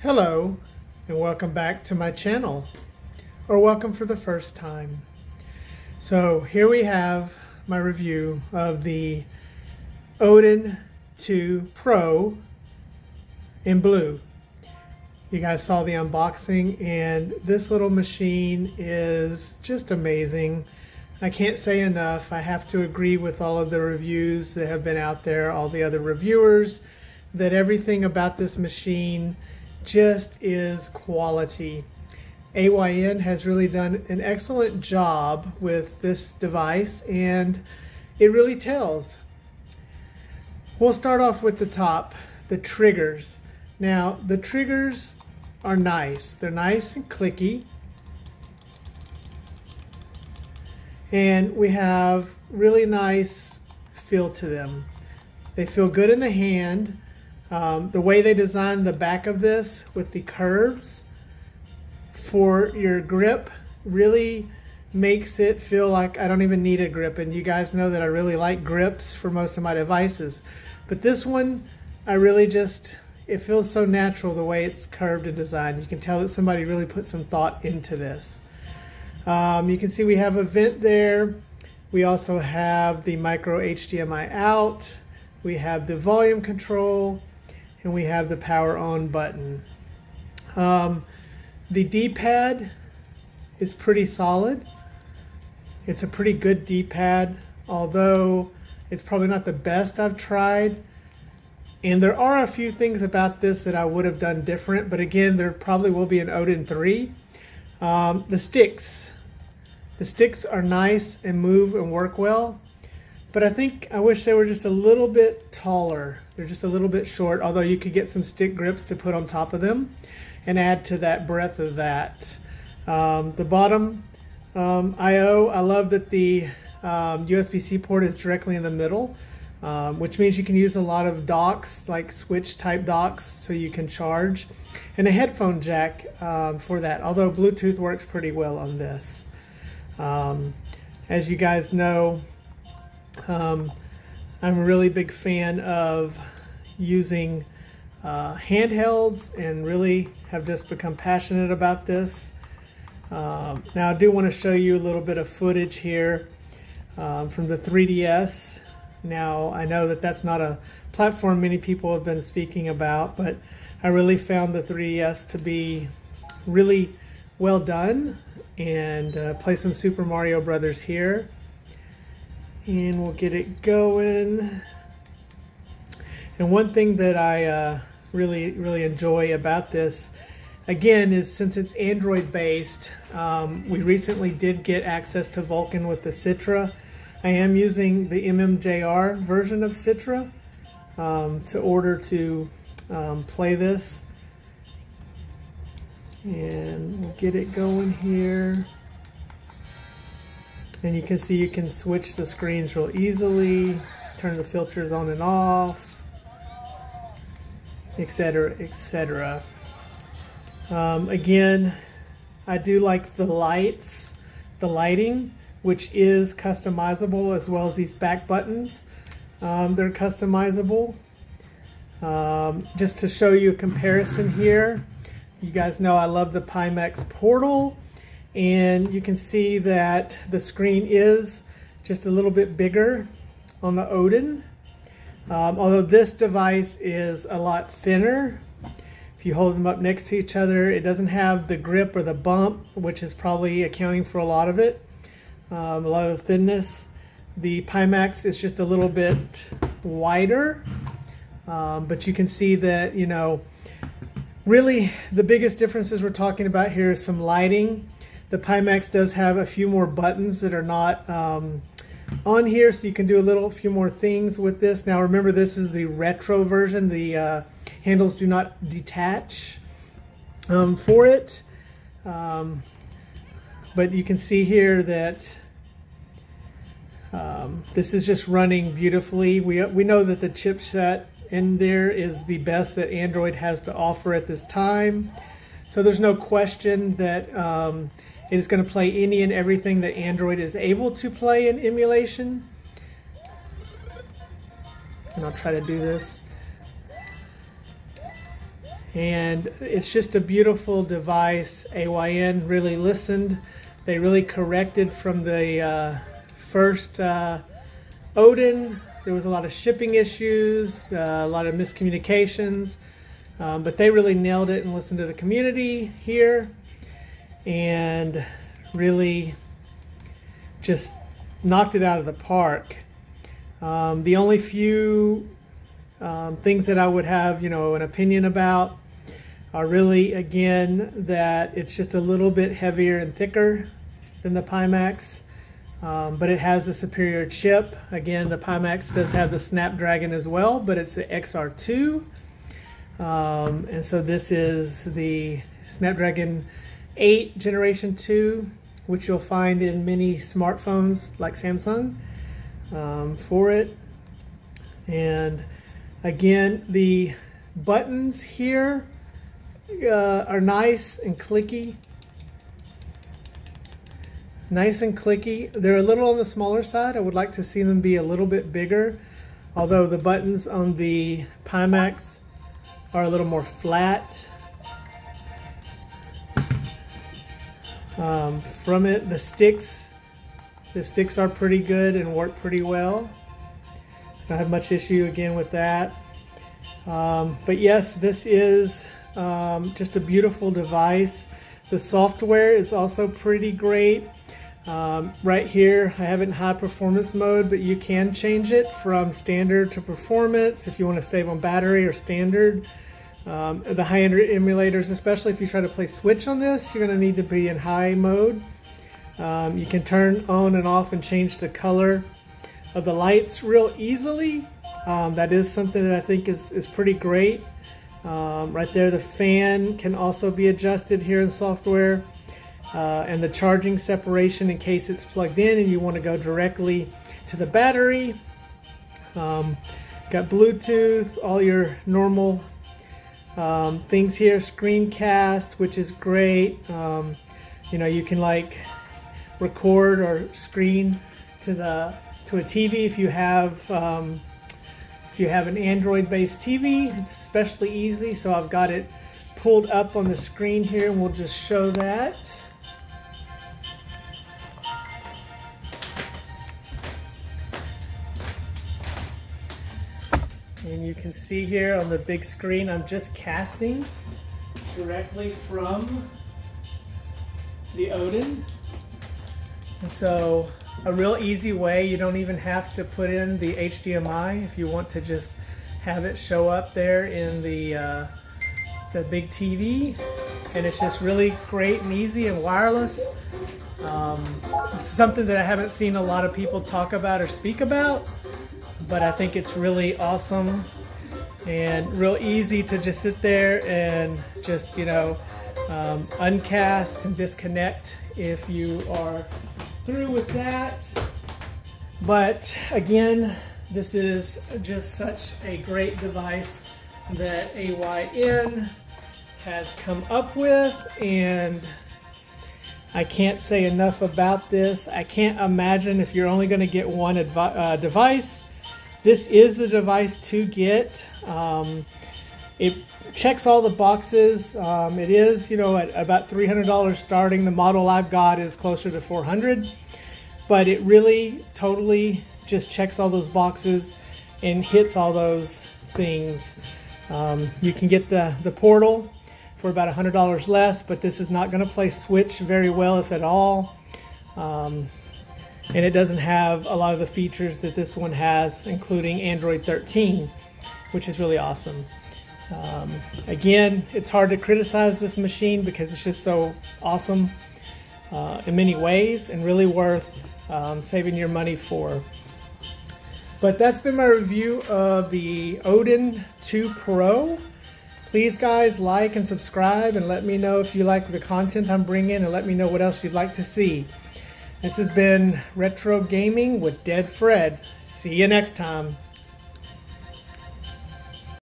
Hello and welcome back to my channel, or welcome for the first time. So here we have my review of the Odin 2 Pro in blue. You guys saw the unboxing and this little machine is just amazing. I can't say enough. I have to agree with all of the reviews that have been out there, all the other reviewers, that everything about this machine just is quality. AYN has really done an excellent job with this device and it really tells. We'll start off with the top, the triggers. Now the triggers are nice. They're nice and clicky. And we have really nice feel to them. They feel good in the hand. The way they designed the back of this with the curves for your grip really makes it feel like I don't even need a grip. And you guys know that I really like grips for most of my devices. But this one, I really just, it feels so natural the way it's curved and designed. You can tell that somebody really put some thought into this. You can see we have a vent there. We also have the micro HDMI out. We have the volume control. And we have the power on button. The D-pad is pretty solid. It's a pretty good D-pad, although it's probably not the best I've tried. And there are a few things about this that I would have done different, but again, there probably will be an Odin 3. The sticks are nice and move and work well. But I wish they were just a little bit taller. They're just a little bit short, although you could get some stick grips to put on top of them and add to that breadth of that. The bottom I/O, I love that the USB-C port is directly in the middle, which means you can use a lot of docks, like switch type docks, so you can charge. And a headphone jack for that, although Bluetooth works pretty well on this. As you guys know, I'm a really big fan of using handhelds and really have just become passionate about this. Now I do want to show you a little bit of footage here from the 3DS. Now I know that that's not a platform many people have been speaking about, but I really found the 3DS to be really well done. And play some Super Mario Brothers here. And we'll get it going. And one thing that I really enjoy about this, again, is since it's Android based, we recently did get access to Vulkan with the Citra. I am using the MMJR version of Citra to order to play this. And we'll get it going here. And you can see you can switch the screens real easily, turn the filters on and off, etc., etc. Again, I do like the lighting, which is customizable, as well as these back buttons. They're customizable. Just to show you a comparison here, you guys know I love the Pimax portal. And you can see that the screen is just a little bit bigger on the Odin. Although this device is a lot thinner. If you hold them up next to each other, it doesn't have the grip or the bump, which is probably accounting for a lot of it. A lot of the thinness. The Pimax is just a little bit wider. But you can see that, you know, really the biggest differences we're talking about here is some lighting. The Pimax does have a few more buttons that are not on here, so you can do a few more things with this. Now remember, this is the retro version. The handles do not detach for it. But you can see here that this is just running beautifully. We know that the chipset in there is the best that Android has to offer at this time. So there's no question that it is going to play any and everything that Android is able to play in emulation. And I'll try to do this. And it's just a beautiful device. AYN really listened. They really corrected from the first Odin. There was a lot of shipping issues, a lot of miscommunications, but they really nailed it and listened to the community here and really just knocked it out of the park. The only few things that I would have, an opinion about are really, again, that it's just a little bit heavier and thicker than the Pimax, but it has a superior chip. Again, the Pimax does have the Snapdragon as well, but it's the XR2. And so this is the Snapdragon 8 Generation 2, which you'll find in many smartphones like Samsung for it. And again, the buttons here are nice and clicky. Nice and clicky. They're a little on the smaller side. I would like to see them be a little bit bigger, although the buttons on the Pimax are a little more flat. From it, the sticks are pretty good and work pretty well. I don't have much issue again with that. But yes, this is just a beautiful device. The software is also pretty great. Right here, I have it in high performance mode, but you can change it from standard to performance if you want to save on battery or standard. The high-end emulators, especially if you try to play Switch on this, you're going to need to be in high mode. You can turn on and off and change the color of the lights real easily. That is something that I think is pretty great. Right there, the fan can also be adjusted here in software. And the charging separation in case it's plugged in and you want to go directly to the battery. Got Bluetooth, all your normal things here, screencast, which is great. You can like record or screen to a TV if you have an Android-based TV. It's especially easy, so I've got it pulled up on the screen here, and we'll just show that. And you can see here on the big screen, I'm just casting directly from the Odin. And so a real easy way, you don't even have to put in the HDMI if you want to just have it show up there in the big TV. And it's just really great and easy and wireless. This is something that I haven't seen a lot of people talk about or speak about, but I think it's really awesome and real easy to just sit there and just, uncast and disconnect if you are through with that. But again, this is just such a great device that AYN has come up with, and I can't say enough about this. I can't imagine if you're only going to get one device. This is the device to get. It checks all the boxes. It is, at about $300 starting. The model I've got is closer to $400, but it really totally just checks all those boxes and hits all those things. You can get the Portal for about $100 less, but this is not going to play Switch very well, if at all. And it doesn't have a lot of the features that this one has, including Android 13, which is really awesome. Again, it's hard to criticize this machine because it's just so awesome in many ways and really worth saving your money for. But that's been my review of the Odin 2 Pro. Please, guys, like and subscribe and let me know if you like the content I'm bringing, and let me know what else you'd like to see. This has been Retro Gaming with Dead Fred. See you next time.